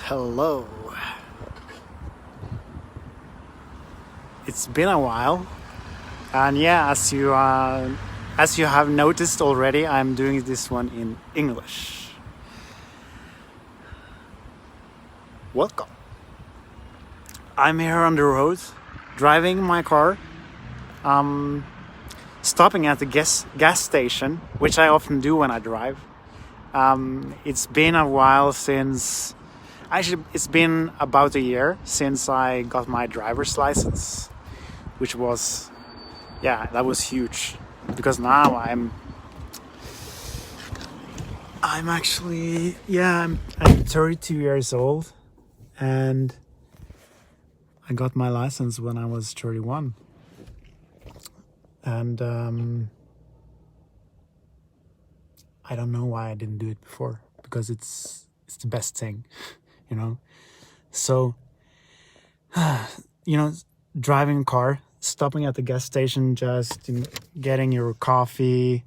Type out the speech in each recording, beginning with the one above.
Hello. It's been a while, and yeah, as you have noticed already, I'm doing this one in English. Welcome. I'm here on the road, driving my car, stopping at the gas station, which I often do when I drive. It's been a while since. Actually, it's been about a year since I got my driver's license, which was, yeah, that was huge because now I'm actually, yeah, I'm 32 years old, and I got my license when I was 31, and I don't know why I didn't do it before, because it's the best thing, you know. So, driving a car, stopping at the gas station, just getting your coffee,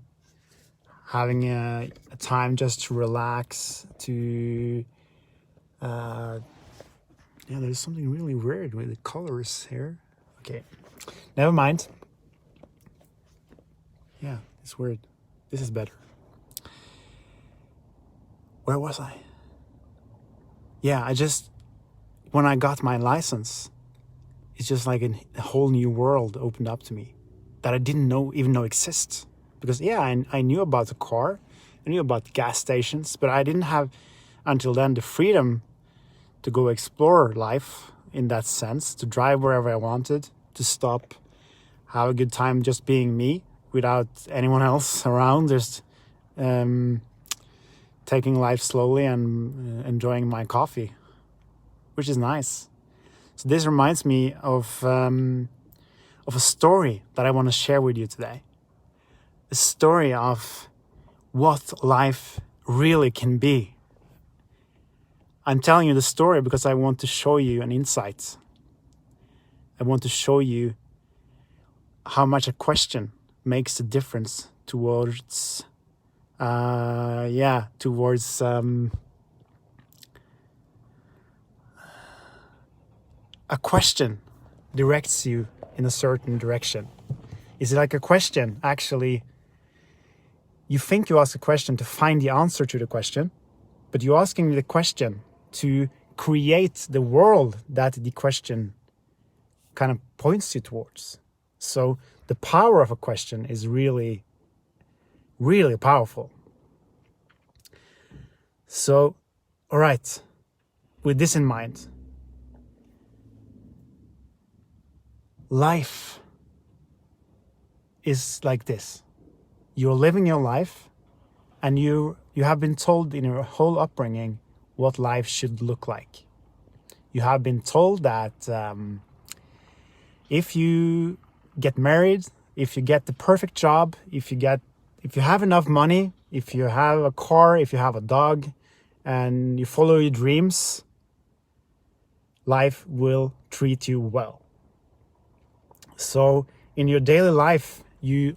having a time just to relax, to yeah, there's something really weird with the colors here. Okay, never mind. Yeah, it's weird. This is better. Where was I? Yeah, when I got my license, it's just like a whole new world opened up to me that I didn't even know exists. Because yeah, I knew about the car, I knew about gas stations, but I didn't have until then the freedom to go explore life in that sense, to drive wherever I wanted, to stop, have a good time just being me without anyone else around, just taking life slowly and enjoying my coffee, which is nice. So this reminds me of a story that I want to share with you today. A story of what life really can be. I'm telling you the story because I want to show you an insight. I want to show you how much a question makes a difference towards a question directs you in a certain direction. Is it like a question actually? You think you ask a question to find the answer to the question, but you're asking the question to create the world that the question kind of points you towards. So the power of a question is really, really powerful. So, all right, with this in mind, life is like this. You're living your life, and you have been told in your whole upbringing what life should look like. You have been told that if you get married, if you get the perfect job, if you have enough money, if you have a car, if you have a dog, and you follow your dreams, life will treat you well. So in your daily life, you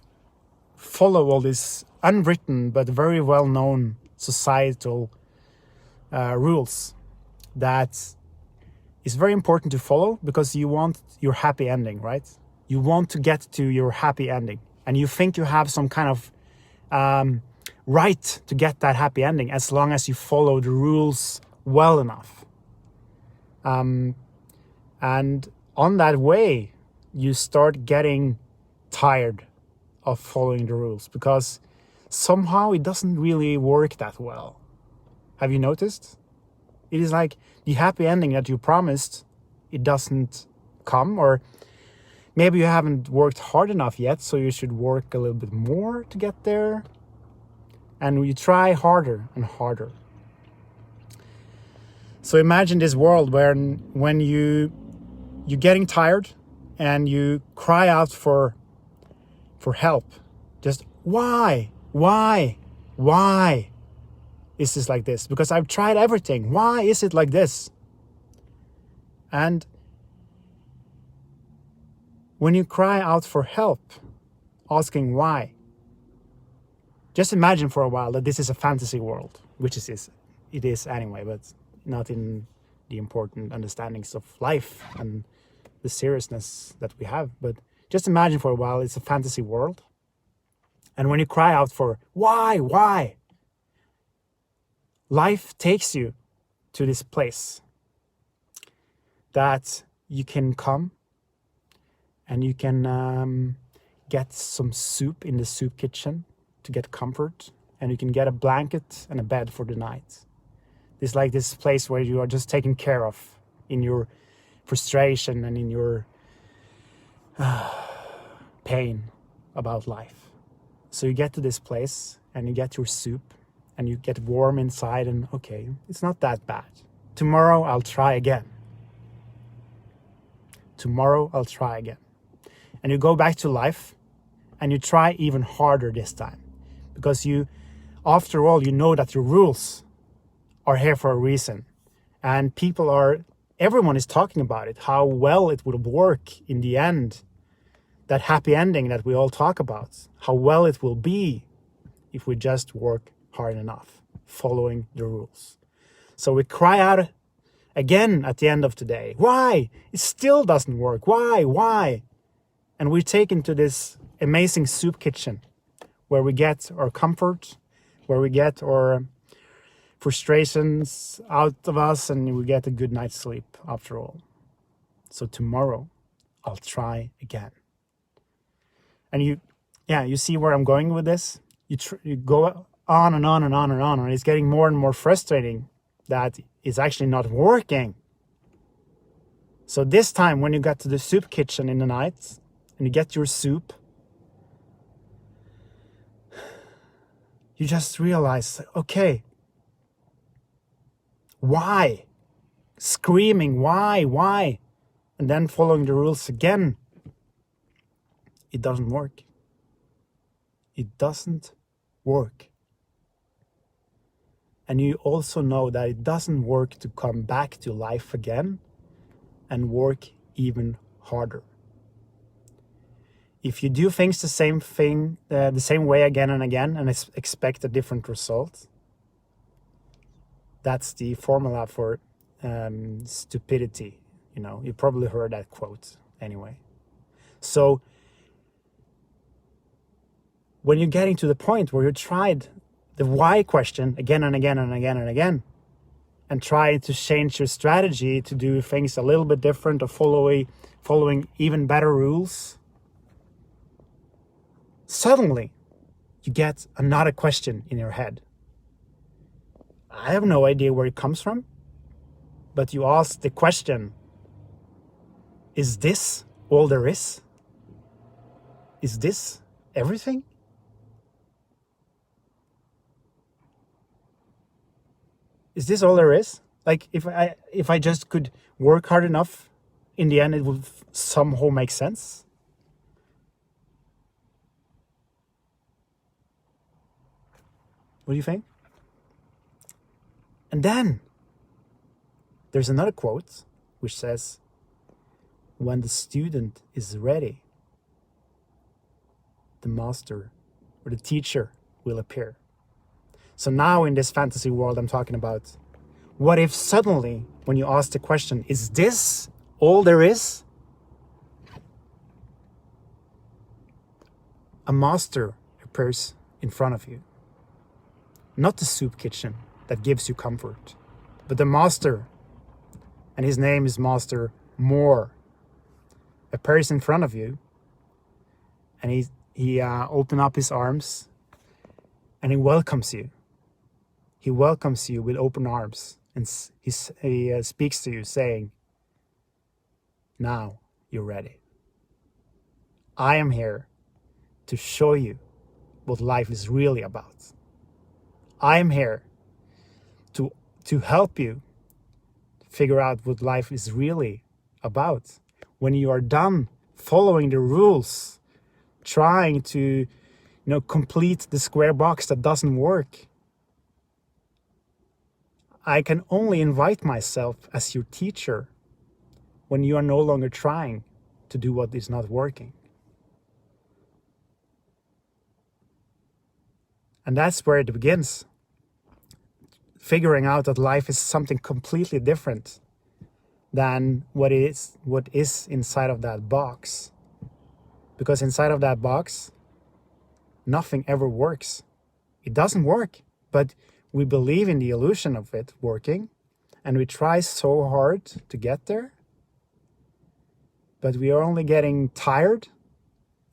follow all these unwritten but very well-known societal rules that is very important to follow because you want your happy ending, right? You want to get to your happy ending, and you think you have some kind of right to get that happy ending as long as you follow the rules well enough. And on that way, you start getting tired of following the rules because somehow it doesn't really work that well. Have you noticed? It is like the happy ending that you promised, it doesn't come, or maybe you haven't worked hard enough yet, so you should work a little bit more to get there. And you try harder and harder. So imagine this world where when you're getting tired and you cry out for help. Just why is this like this? Because I've tried everything. Why is it like this? And when you cry out for help, asking why, just imagine for a while that this is a fantasy world, which it is anyway, but not in the important understandings of life and the seriousness that we have. But just imagine for a while it's a fantasy world. And when you cry out for why, life takes you to this place that you can come and you can get some soup in the soup kitchen to get comfort, and you can get a blanket and a bed for the night. It's like this place where you are just taken care of in your frustration and in your pain about life. So you get to this place and you get your soup and you get warm inside, and okay, it's not that bad. Tomorrow I'll try again. Tomorrow I'll try again. And you go back to life and you try even harder this time, because you, after all, you know that your rules are here for a reason, and everyone is talking about it, how well it will work in the end, that happy ending that we all talk about, how well it will be if we just work hard enough, following the rules. So we cry out again at the end of today, why? It still doesn't work. Why? And we're taken to this amazing soup kitchen where we get our comfort, where we get our frustrations out of us, and we get a good night's sleep after all. So tomorrow I'll try again. And you see where I'm going with this? You go on and on and on and on, and it's getting more and more frustrating that it's actually not working. So this time when you got to the soup kitchen in the night and you get your soup, you just realize, okay, why? Screaming, why? And then following the rules again. It doesn't work. It doesn't work. And you also know that it doesn't work to come back to life again and work even harder. If you do things the same way again and again and expect a different result, that's the formula for stupidity. You probably heard that quote anyway. So when you're getting to the point where you tried the why question again and again and again and again, and try to change your strategy to do things a little bit different or following even better rules, suddenly you get another question in your head. I have no idea where it comes from, but you ask the question, is this all there is? Is this everything? Is this all there is? Like if I just could work hard enough, in the end it would somehow make sense? What do you think? And then there's another quote which says, when the student is ready, the master or the teacher will appear. So now in this fantasy world I'm talking about, what if suddenly when you ask the question, is this all there is? A master appears in front of you. Not the soup kitchen that gives you comfort, but the master, and his name is Master More, appears in front of you, and he opens up his arms and he welcomes you. He welcomes you with open arms, and he speaks to you saying, now you're ready. I am here to show you what life is really about. I am here to help you figure out what life is really about. When you are done following the rules, trying to complete the square box that doesn't work, I can only invite myself as your teacher when you are no longer trying to do what is not working. And that's where it begins. Figuring out that life is something completely different than what is inside of that box. Because inside of that box, nothing ever works. It doesn't work, but we believe in the illusion of it working, and we try so hard to get there, but we are only getting tired,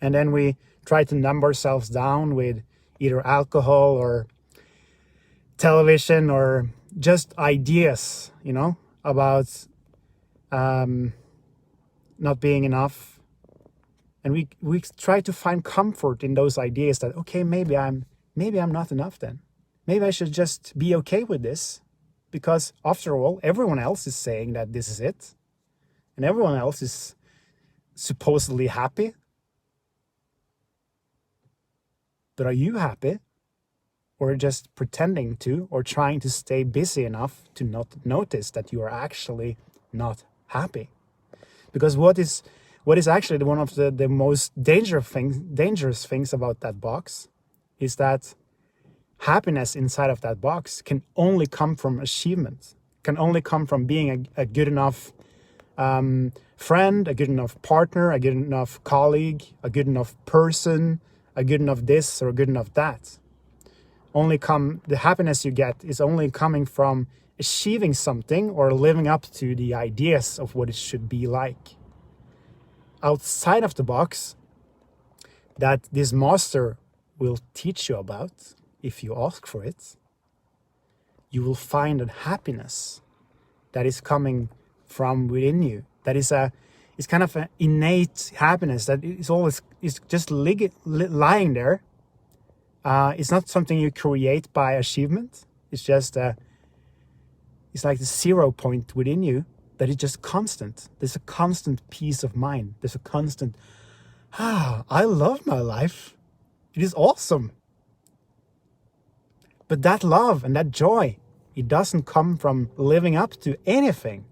and then we try to numb ourselves down with either alcohol or television or just ideas, about not being enough. And we try to find comfort in those ideas that, okay, maybe I'm not enough then. Maybe I should just be okay with this, because after all, everyone else is saying that this is it, and everyone else is supposedly happy. But are you happy? Or just pretending to, or trying to stay busy enough to not notice that you are actually not happy? Because what is actually one of the most dangerous things about that box is that happiness inside of that box can only come from achievement, can only come from being a good enough friend, a good enough partner, a good enough colleague, a good enough person, a good enough this or a good enough that. The happiness you get is only coming from achieving something or living up to the ideas of what it should be like. Outside of the box that this master will teach you about, if you ask for it, you will find a happiness that is coming from within you. That is it's kind of an innate happiness that is just lying there. It's not something you create by achievement. It's just it's like the 0 point within you that is just constant. There's a constant peace of mind. There's a constant, I love my life. It is awesome. But that love and that joy, it doesn't come from living up to anything.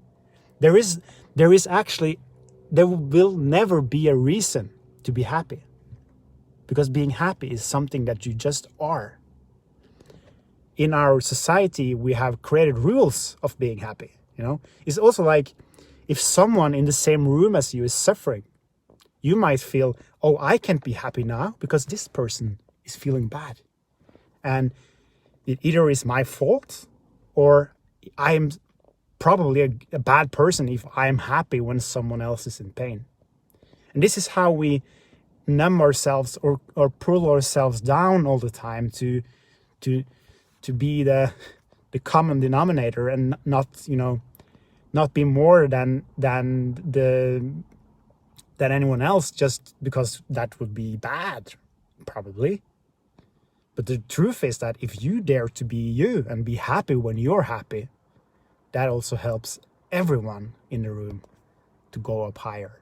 There will never be a reason to be happy. Because being happy is something that you just are. In our society, we have created rules of being happy. It's also like if someone in the same room as you is suffering, you might feel, oh, I can't be happy now because this person is feeling bad. And it either is my fault or I am probably a bad person if I am happy when someone else is in pain. And this is how we numb ourselves or pull ourselves down all the time to be the common denominator and not be more than anyone else, just because that would be bad, probably. But the truth is that if you dare to be you and be happy when you're happy, that also helps everyone in the room to go up higher.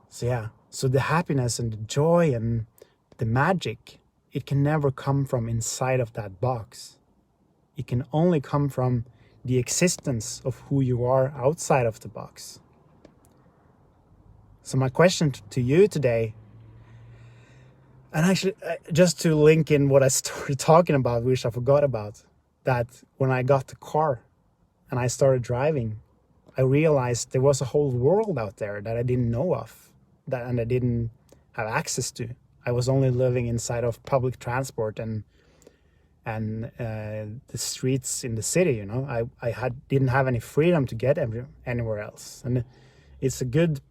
So the happiness and the joy and the magic, it can never come from inside of that box. It can only come from the existence of who you are outside of the box. So my question to you today, and actually just to link in what I started talking about, which I forgot about, that when I got the car and I started driving, I realized there was a whole world out there that I didn't know of, and I didn't have access to. I was only living inside of public transport and the streets in the city. I didn't have any freedom to get anywhere else. And it's a good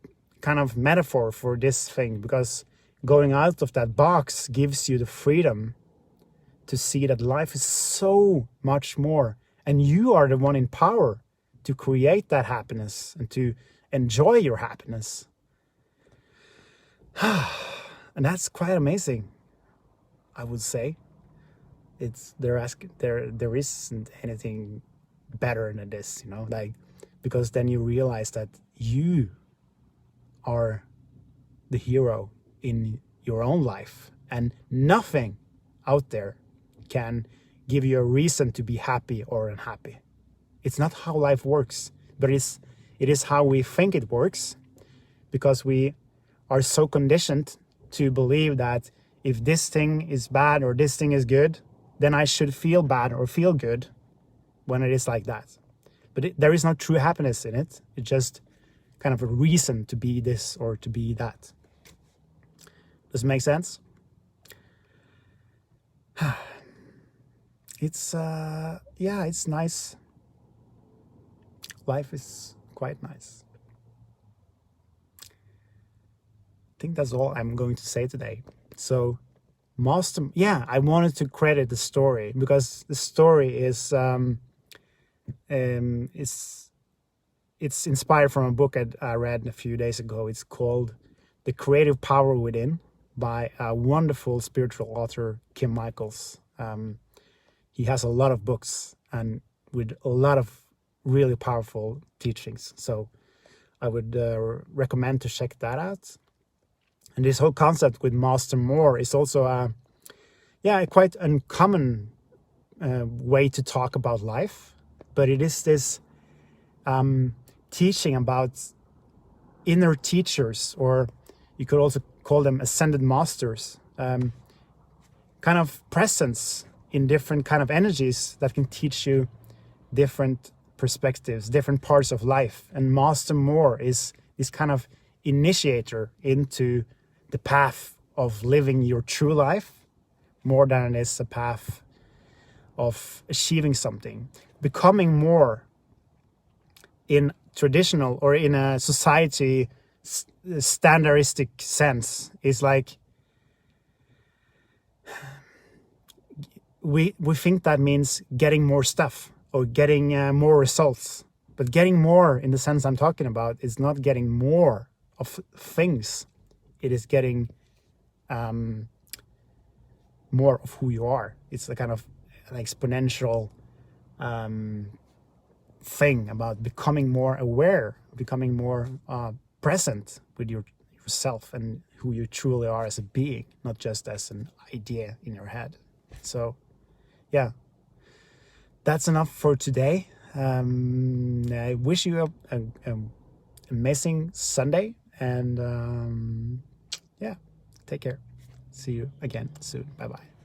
kind of metaphor for this thing, because going out of that box gives you the freedom to see that life is so much more, and you are the one in power to create that happiness and to enjoy your happiness. And that's quite amazing, I would say. There isn't anything better than this, because then you realize that you are the hero in your own life, and nothing out there can give you a reason to be happy or unhappy. It's not how life works, but it is how we think it works, because we are so conditioned to believe that if this thing is bad or this thing is good, then I should feel bad or feel good when it is like that. but there is no true happiness in it. It's just kind of a reason to be this or to be that. Does it make sense? It's yeah, it's nice. Life is quite nice. I think that's all I'm going to say today. So yeah, I wanted to credit the story because the story is it's inspired from a book I read a few days ago. It's called The Creative Power Within by a wonderful spiritual author, Kim Michaels. He has a lot of books and with a lot of really powerful teachings. So I would recommend to check that out. And this whole concept with Master More is also a quite uncommon way to talk about life. But it is this teaching about inner teachers, or you could also call them ascended masters, kind of presence in different kind of energies that can teach you different perspectives, different parts of life. And Master More is this kind of initiator into the path of living your true life, more than it is a path of achieving something. Becoming more in traditional or in a society standardistic sense is like we think that means getting more stuff or getting more results. But getting more in the sense I'm talking about is not getting more of things. It is getting more of who you are. It's a kind of an exponential thing about becoming more aware, becoming more present with yourself and who you truly are as a being, not just as an idea in your head. So, yeah, that's enough for today. I wish you an amazing Sunday, and yeah, take care. See you again soon. Bye-bye.